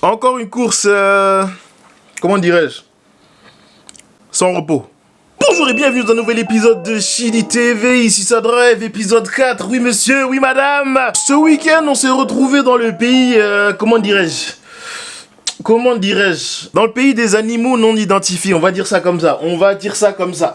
Encore une course, comment dirais-je, sans repos. Bonjour et bienvenue dans un nouvel épisode de Chili TV, ici ça drive, épisode 4, oui monsieur, oui madame. Ce week-end on s'est retrouvé dans le pays, comment dirais-je, dans le pays des animaux non identifiés, on va dire ça comme ça,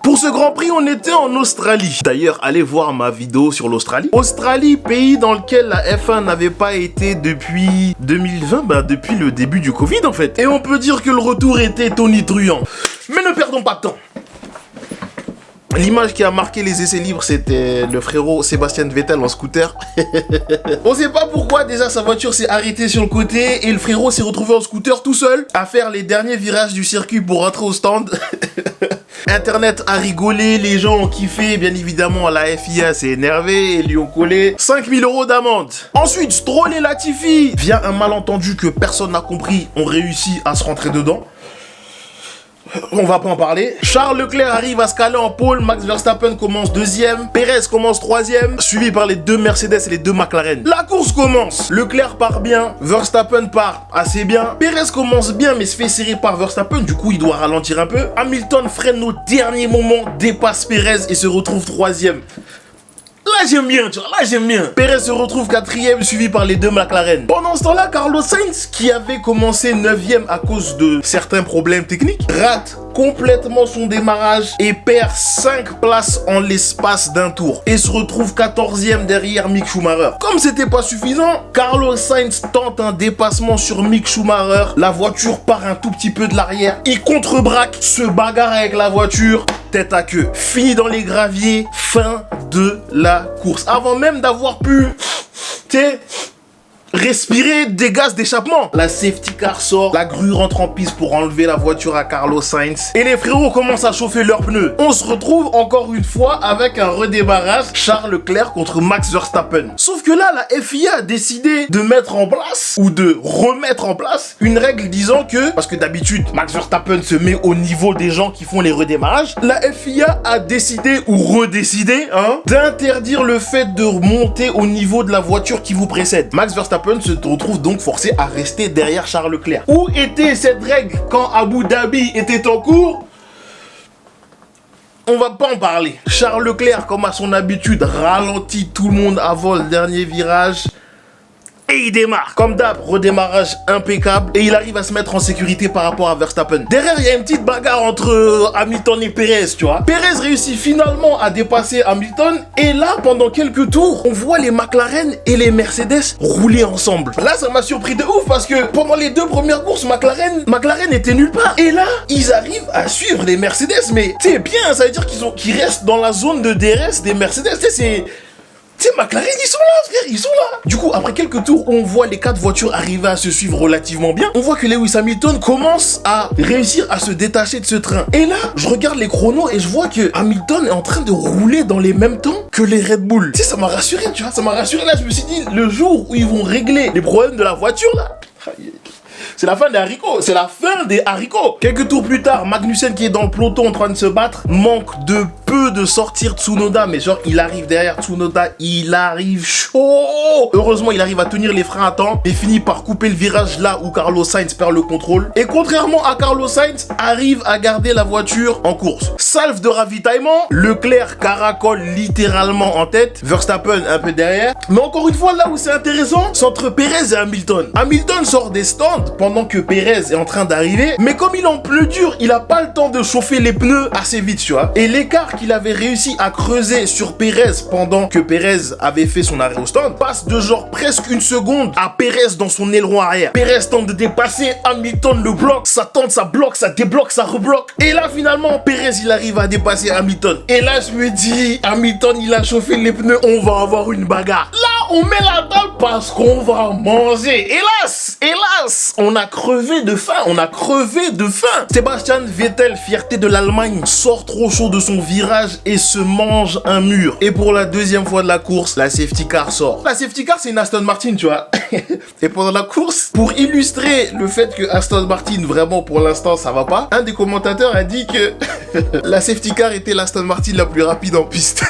Pour ce Grand Prix, on était en Australie. D'ailleurs, allez voir ma vidéo sur l'Australie. Australie, pays dans lequel la F1 n'avait pas été depuis 2020, depuis le début du Covid en fait. Et on peut dire que le retour était tonitruant. Mais ne perdons pas de temps. L'image qui a marqué les essais libres, c'était le frérot Sébastien Vettel en scooter. On sait pas pourquoi déjà sa voiture s'est arrêtée sur le côté et le frérot s'est retrouvé en scooter tout seul à faire les derniers virages du circuit pour rentrer au stand. Internet a rigolé, les gens ont kiffé, bien évidemment la FIA s'est énervée et lui ont collé 5000 € d'amende. Ensuite, Stroll et Latifi, via un malentendu que personne n'a compris, ont réussi à se rentrer dedans. On va pas en parler. Charles Leclerc arrive à se caler en pole, Max Verstappen commence deuxième, Perez commence troisième, suivi par les deux Mercedes et les deux McLaren. La course commence, Leclerc part bien, Verstappen part assez bien, Perez commence bien mais se fait serrer par Verstappen, du coup il doit ralentir un peu. Hamilton freine au dernier moment, dépasse Perez et se retrouve troisième. Là j'aime bien, tu vois, Perez se retrouve quatrième, suivi par les deux McLaren. Pendant ce temps-là, Carlos Sainz, qui avait commencé 9ème à cause de certains problèmes techniques, rate complètement son démarrage et perd 5 places en l'espace d'un tour. Et se retrouve 14ème derrière Mick Schumacher. Comme c'était pas suffisant, Carlos Sainz tente un dépassement sur Mick Schumacher. La voiture part un tout petit peu de l'arrière. Il contre-braque, se bagarre avec la voiture, tête à queue. Fini dans les graviers, fin de la course. Avant même d'avoir pu, respirer des gaz d'échappement. La safety car sort, la grue rentre en piste pour enlever la voiture à Carlos Sainz. Et les frérots commencent à chauffer leurs pneus. On se retrouve encore une fois avec un redémarrage Charles Leclerc contre Max Verstappen. Sauf que là, la FIA a décidé de mettre en place, ou de remettre en place, une règle disant que, parce que d'habitude, Max Verstappen se met au niveau des gens qui font les redémarrages, la FIA a décidé, ou redécidé, d'interdire le fait de monter au niveau de la voiture qui vous précède. Max Verstappen se retrouve donc forcé à rester derrière Charles Leclerc. Où était cette règle quand Abu Dhabi était en cours? On va pas en parler. Charles Leclerc, comme à son habitude, ralentit tout le monde avant le dernier virage. Et il démarre. Comme d'hab, redémarrage impeccable. Et il arrive à se mettre en sécurité par rapport à Verstappen. Derrière, il y a une petite bagarre entre Hamilton et Perez, tu vois. Perez réussit finalement à dépasser Hamilton. Et là, pendant quelques tours, on voit les McLaren et les Mercedes rouler ensemble. Là, ça m'a surpris de ouf parce que pendant les deux premières courses, McLaren était nulle part. Et là, ils arrivent à suivre les Mercedes. Mais c'est bien, ça veut dire qu'ils restent dans la zone de DRS des Mercedes. McLaren, ils sont là, frère, ils sont là. Du coup, après quelques tours, on voit les 4 voitures arriver à se suivre relativement bien. On voit que Lewis Hamilton commence à réussir à se détacher de ce train. Et là, je regarde les chronos et je vois que Hamilton est en train de rouler dans les mêmes temps que les Red Bull. Ça m'a rassuré, tu vois, Là, je me suis dit, le jour où ils vont régler les problèmes de la voiture, là, c'est la fin des haricots. Quelques tours plus tard, Magnussen qui est dans le peloton en train de se battre, manque de peu de sortir Tsunoda, mais genre il arrive derrière Tsunoda, il arrive chaud. Heureusement, il arrive à tenir les freins à temps et finit par couper le virage là où Carlos Sainz perd le contrôle. Et contrairement à Carlos Sainz, arrive à garder la voiture en course. Salve de ravitaillement, Leclerc caracole littéralement en tête, Verstappen un peu derrière. Mais encore une fois, là où c'est intéressant, c'est entre Perez et Hamilton. Hamilton sort des stands pendant que Perez est en train d'arriver, mais comme il est en pneu dur, il a pas le temps de chauffer les pneus assez vite, tu vois. Et l'écart qu'il avait réussi à creuser sur Perez pendant que Perez avait fait son arrêt au stand passe de genre presque une seconde à Perez dans son aileron arrière. Perez tente de dépasser, Hamilton le bloque, ça tente, ça bloque, ça débloque, ça rebloque. Et là finalement, Perez il arrive à dépasser Hamilton. Et là je me dis, Hamilton il a chauffé les pneus, on va avoir une bagarre. Là on met la table parce qu'on va manger. Hélas, on a crevé de faim, Sébastien Vettel, fierté de l'Allemagne, sort trop chaud de son virage et se mange un mur. Et pour la deuxième fois de la course, la safety car sort. La safety car, c'est une Aston Martin, tu vois. Et pendant la course, pour illustrer le fait que Aston Martin, vraiment pour l'instant, ça va pas, un des commentateurs a dit que la safety car était l'Aston Martin la plus rapide en piste.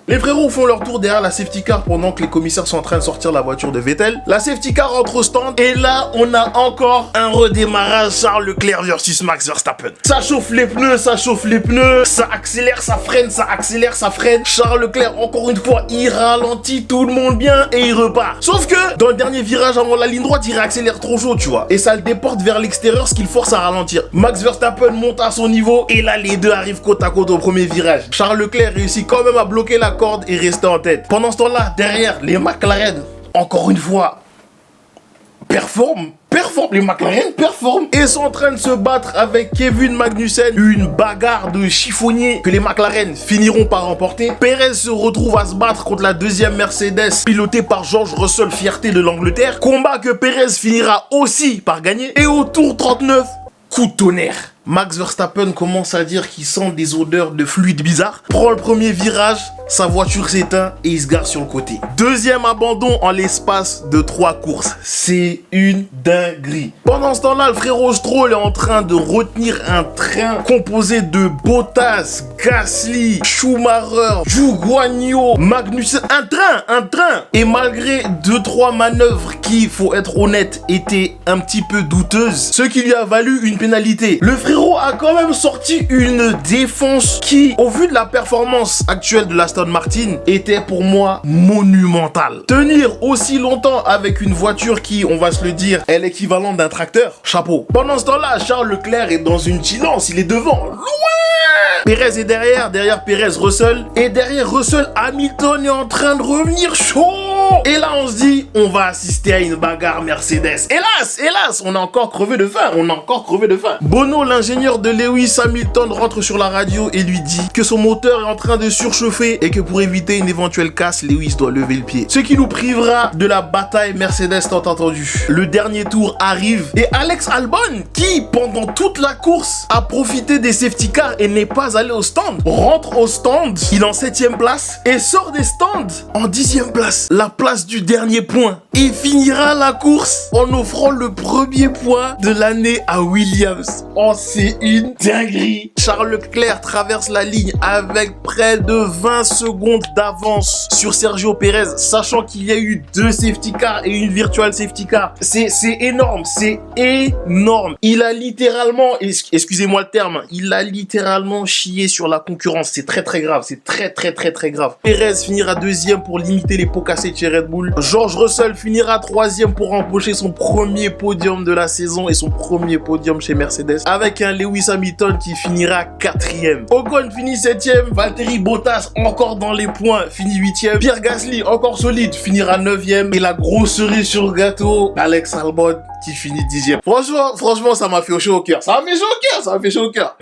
Les frérots font leur tour derrière la safety car pendant que les commissaires sont en train de sortir la voiture de Vettel. La safety car rentre au stand et là, on a encore un redémarrage Charles Leclerc versus Max Verstappen. Ça chauffe les pneus, ça chauffe les pneus, ça accélère, ça freine, ça accélère, ça freine. Charles Leclerc, encore une fois, il ralentit tout le monde bien et il repart. Sauf que dans le dernier virage avant la ligne droite, il réaccélère trop chaud, tu vois. Et ça le déporte vers l'extérieur, ce qui le force à ralentir. Max Verstappen monte à son niveau et là, les deux arrivent côte à côte au premier virage. Charles Leclerc réussit quand même à bloquer la corde et rester en tête. Pendant ce temps-là, derrière, les McLaren, encore une fois, performent. Les McLaren performent et sont en train de se battre avec Kevin Magnussen. Une bagarre de chiffonnier que les McLaren finiront par remporter. Perez se retrouve à se battre contre la deuxième Mercedes pilotée par George Russell, fierté de l'Angleterre. Combat que Perez finira aussi par gagner. Et au tour 39, coup de tonnerre. Max Verstappen commence à dire qu'il sent des odeurs de fluide bizarre. Prend le premier virage, sa voiture s'éteint et il se gare sur le côté. Deuxième abandon en l'espace de 3 courses. C'est une dinguerie. Pendant ce temps-là, le frérot Stroll est en train de retenir un train composé de Bottas, Gasly, Schumacher, Zhou Guanyu, Magnussen. Un train. Et malgré 2-3 manœuvres qui, faut être honnête, étaient un petit peu douteuses, ce qui lui a valu une pénalité. Le frérot a quand même sorti une défense qui, au vu de la performance actuelle de l'Aston Martin, était pour moi monumentale. Tenir aussi longtemps avec une voiture qui, on va se le dire, est l'équivalent d'un tracteur, chapeau. Pendant ce temps-là, Charles Leclerc est dans une silence, il est devant, loin. Perez est derrière Perez Russell, et derrière Russell, Hamilton est en train de revenir chaud. Et là, on se dit, on va assister à une bagarre Mercedes. Hélas, on a encore crevé de faim, Bono, l'ingénieur de Lewis Hamilton, rentre sur la radio et lui dit que son moteur est en train de surchauffer et que pour éviter une éventuelle casse, Lewis doit lever le pied. Ce qui nous privera de la bataille Mercedes tant entendue. Le dernier tour arrive et Alex Albon, qui pendant toute la course a profité des safety cars et n'est pas allé au stand, rentre au stand, il est en 7ème place et sort des stands en 10ème place. La place du dernier point. Et finira la course en offrant le premier point de l'année à Williams. Oh, c'est une dinguerie. Charles Leclerc traverse la ligne avec près de 20 secondes d'avance sur Sergio Perez, sachant qu'il y a eu 2 safety cars et une virtual safety car. C'est énorme. Il a littéralement, excusez-moi le terme, il a littéralement chié sur la concurrence. C'est très grave. C'est très grave. Perez finira 2ème pour limiter les pots cassés de chez Red Bull. George Russell finira 3ème pour empocher son premier podium de la saison et son premier podium chez Mercedes, avec un Lewis Hamilton qui finira 4ème. Ocon finit 7ème, Valtteri Bottas encore dans les points, finit 8ème. Pierre Gasly, encore solide, finira 9ème. Et la grosse cerise sur le gâteau, Alex Albon qui finit 10ème. Franchement, ça m'a fait chaud au cœur.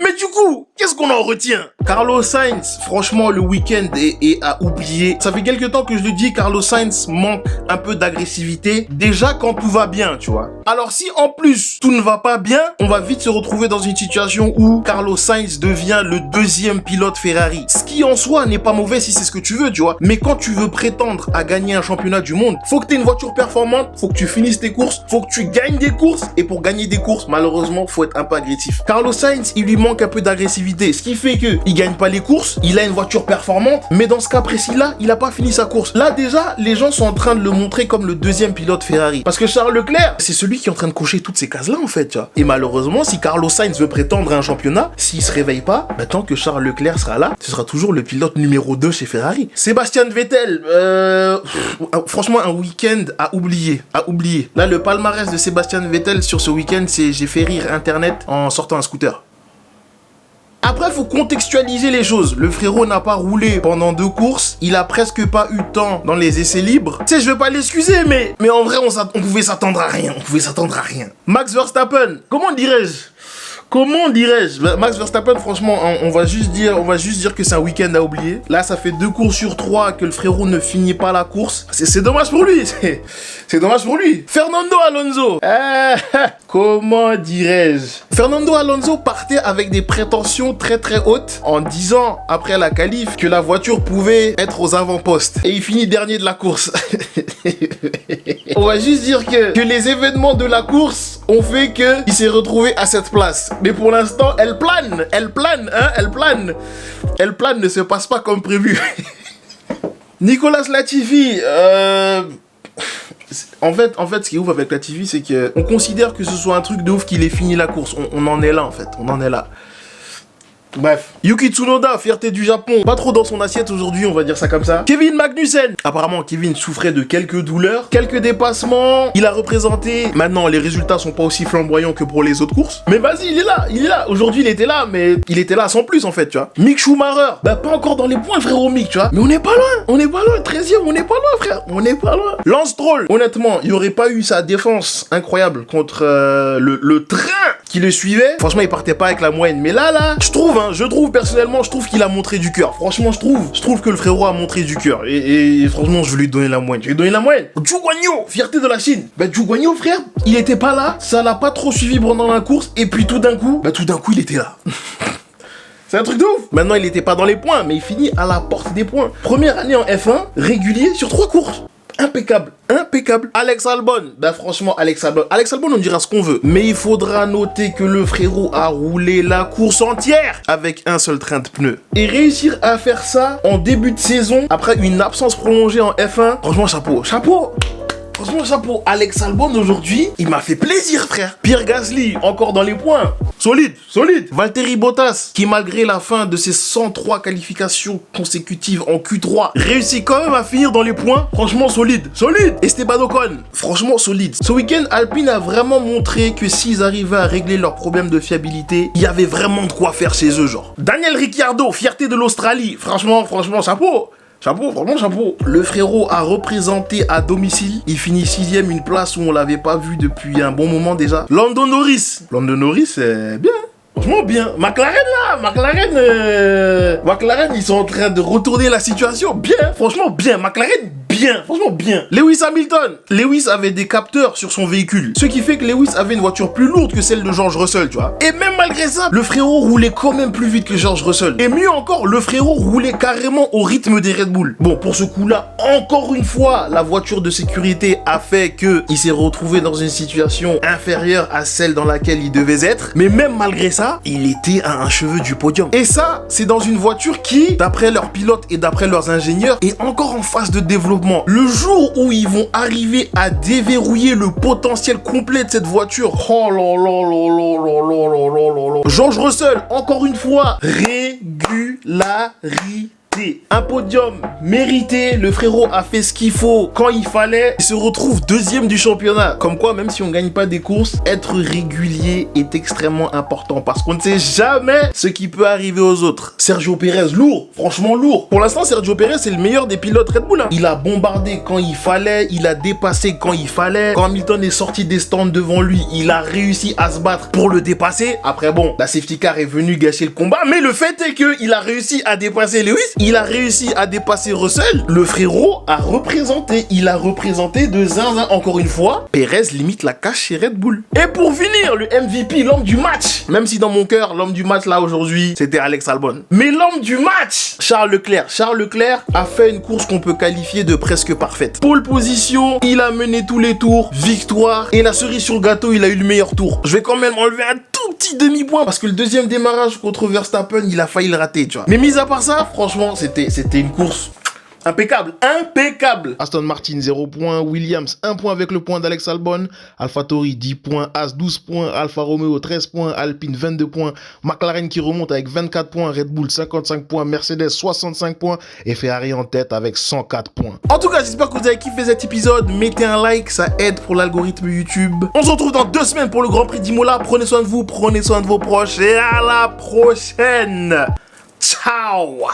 Mais du coup, qu'est-ce qu'on en retient? Carlos Sainz, franchement, le week-end est à oublier. Ça fait quelques temps que je le dis, Carlos Sainz manque un peu d'agressivité. Déjà quand tout va bien, tu vois. Alors si en plus tout ne va pas bien, on va vite se retrouver dans une situation où Carlos Sainz devient le 2e pilote Ferrari. Ce qui en soi n'est pas mauvais si c'est ce que tu veux, tu vois. Mais quand tu veux prétendre à gagner un championnat du monde, faut que tu aies une voiture performante, faut que tu finisses tes courses, faut que tu gagnes des courses. Et pour gagner des courses, malheureusement, faut être un peu agressif. Carlos Sainz, il lui manque un peu d'agressivité. Ce qui fait que il gagne pas les courses, il a une voiture performante, mais dans ce cas précis-là, il a pas fini sa course. Là, déjà, les gens sont en train de le montrer comme le 2e pilote Ferrari. Parce que Charles Leclerc, c'est celui qui est en train de cocher toutes ces cases-là, en fait, tu vois. Et malheureusement, si Carlos Sainz veut prétendre à un championnat, s'il se réveille pas, tant que Charles Leclerc sera là, ce sera toujours le pilote numéro 2 chez Ferrari. Sébastien Vettel, franchement, un week-end à oublier. Là, le palmarès de Sébastien Vettel sur ce week-end, c'est j'ai fait rire Internet en sortant un scooter. Après, faut contextualiser les choses. Le frérot n'a pas roulé pendant 2 courses. Il a presque pas eu de temps dans les essais libres. Tu sais, je vais pas l'excuser, mais en vrai, on pouvait s'attendre à rien. Max Verstappen, comment dirais-je, Max Verstappen, franchement, on va juste dire que c'est un week-end à oublier. Là, ça fait 2 courses sur 3 que le frérot ne finit pas la course. C'est dommage pour lui. C'est dommage pour lui. Fernando Alonso. Comment dirais-je? Fernando Alonso partait avec des prétentions très hautes en disant, après la qualif, que la voiture pouvait être aux avant-postes. Et il finit dernier de la course. On va juste dire que les événements de la course ont fait qu'il s'est retrouvé à cette place. Mais pour l'instant, elle plane, ne se passe pas comme prévu. Nicolas Latifi, En fait, ce qui est ouf avec Latifi, c'est qu'on considère que ce soit un truc de ouf qu'il ait fini la course. On en est là, en fait. On en est là. Bref. Yuki Tsunoda, fierté du Japon. Pas trop dans son assiette aujourd'hui, on va dire ça comme ça. Kevin Magnussen. Apparemment, Kevin souffrait de quelques douleurs, quelques dépassements. Il a représenté. Maintenant, les résultats sont pas aussi flamboyants que pour les autres courses. Mais vas-y, il est là. Aujourd'hui, il était là, mais il était là sans plus, en fait, tu vois. Mick Schumacher. Bah, pas encore dans les points, frérot Mick, tu vois. Mais on n'est pas loin. 13e, on n'est pas loin, frère. On n'est pas loin. Lance Stroll. Honnêtement, il n'y aurait pas eu sa défense incroyable contre le train qui le suivait. Franchement, il partait pas avec la moyenne. Mais là, je trouve personnellement, qu'il a montré du cœur. Franchement, je trouve que le frérot a montré du cœur. Et franchement, je vais lui donner la moyenne. Zhu Guanyu, fierté de la Chine. Bah, Zhu Guanyu, frère, il était pas là. Ça l'a pas trop suivi pendant la course. Et puis tout d'un coup, il était là. C'est un truc de ouf. Maintenant, il était pas dans les points, mais il finit à la porte des points. Première année en F1, régulier sur 3 courses. Impeccable. Alex Albon. Bah franchement, Alex Albon, on dira ce qu'on veut. Mais il faudra noter que le frérot a roulé la course entière avec un seul train de pneus. Et réussir à faire ça en début de saison, après une absence prolongée en F1, franchement, chapeau. Franchement, chapeau. Alex Albon aujourd'hui, il m'a fait plaisir, frère. Pierre Gasly, encore dans les points. Solide. Valtteri Bottas, qui malgré la fin de ses 103 qualifications consécutives en Q3, réussit quand même à finir dans les points. Franchement, solide. Esteban Ocon, franchement solide. Ce week-end, Alpine a vraiment montré que s'ils arrivaient à régler leurs problèmes de fiabilité, il y avait vraiment de quoi faire chez eux, genre. Daniel Ricciardo, fierté de l'Australie. Franchement, chapeau. Le frérot a représenté à domicile. Il finit 6ème, une place où on l'avait pas vu depuis un bon moment déjà. Lando Norris, c'est bien. Franchement bien. McLaren, ils sont en train de retourner la situation. Bien, franchement bien. McLaren, franchement bien. Lewis Hamilton. Lewis avait des capteurs sur son véhicule. Ce qui fait que Lewis avait une voiture plus lourde que celle de George Russell, tu vois. Et même malgré ça, le frérot roulait quand même plus vite que George Russell. Et mieux encore, le frérot roulait carrément au rythme des Red Bull. Bon, pour ce coup-là, encore une fois, la voiture de sécurité a fait qu'il s'est retrouvé dans une situation inférieure à celle dans laquelle il devait être. Mais même malgré ça, il était à un cheveu du podium. Et ça, c'est dans une voiture qui, d'après leurs pilotes et d'après leurs ingénieurs, est encore en phase de développement. Le jour où ils vont arriver à déverrouiller le potentiel complet de cette voiture, George Russell, encore une fois, régularité. Un podium mérité, le frérot a fait ce qu'il faut quand il fallait, il se retrouve 2e du championnat. Comme quoi, même si on gagne pas des courses, être régulier est extrêmement important parce qu'on ne sait jamais ce qui peut arriver aux autres. Sergio Pérez, lourd, franchement lourd. Pour l'instant, Sergio Pérez, c'est le meilleur des pilotes Red Bull. Il a bombardé quand il fallait, il a dépassé quand il fallait. Quand Hamilton est sorti des stands devant lui, il a réussi à se battre pour le dépasser. Après bon, la safety car est venue gâcher le combat, mais le fait est qu'il a réussi à dépasser Lewis. Il a réussi à dépasser Russell. Le frérot a représenté. Il a représenté de zinzin. Encore une fois, Perez limite la cache chez Red Bull. Et pour finir, le MVP, l'homme du match. Même si dans mon cœur, l'homme du match là aujourd'hui, c'était Alex Albon. Mais l'homme du match, Charles Leclerc. Charles Leclerc a fait une course qu'on peut qualifier de presque parfaite. Pole position, il a mené tous les tours. Victoire. Et la cerise sur le gâteau, il a eu le meilleur tour. Je vais quand même enlever un tout petit demi-point parce que le deuxième démarrage contre Verstappen, il a failli le rater, tu vois. Mais mis à part ça, franchement, c'était une course impeccable. Aston Martin 0 points, Williams 1 point avec le point d'Alex Albon, AlphaTauri 10 points, As 12 points, Alfa Romeo 13 points, Alpine 22 points, McLaren qui remonte avec 24 points, Red Bull 55 points, Mercedes 65 points et Ferrari en tête avec 104 points. En tout cas, j'espère que vous avez kiffé cet épisode. Mettez un like, ça aide pour l'algorithme YouTube. On se retrouve dans 2 semaines pour le Grand Prix d'Imola. Prenez soin de vous, prenez soin de vos proches et à la prochaine. Ciao.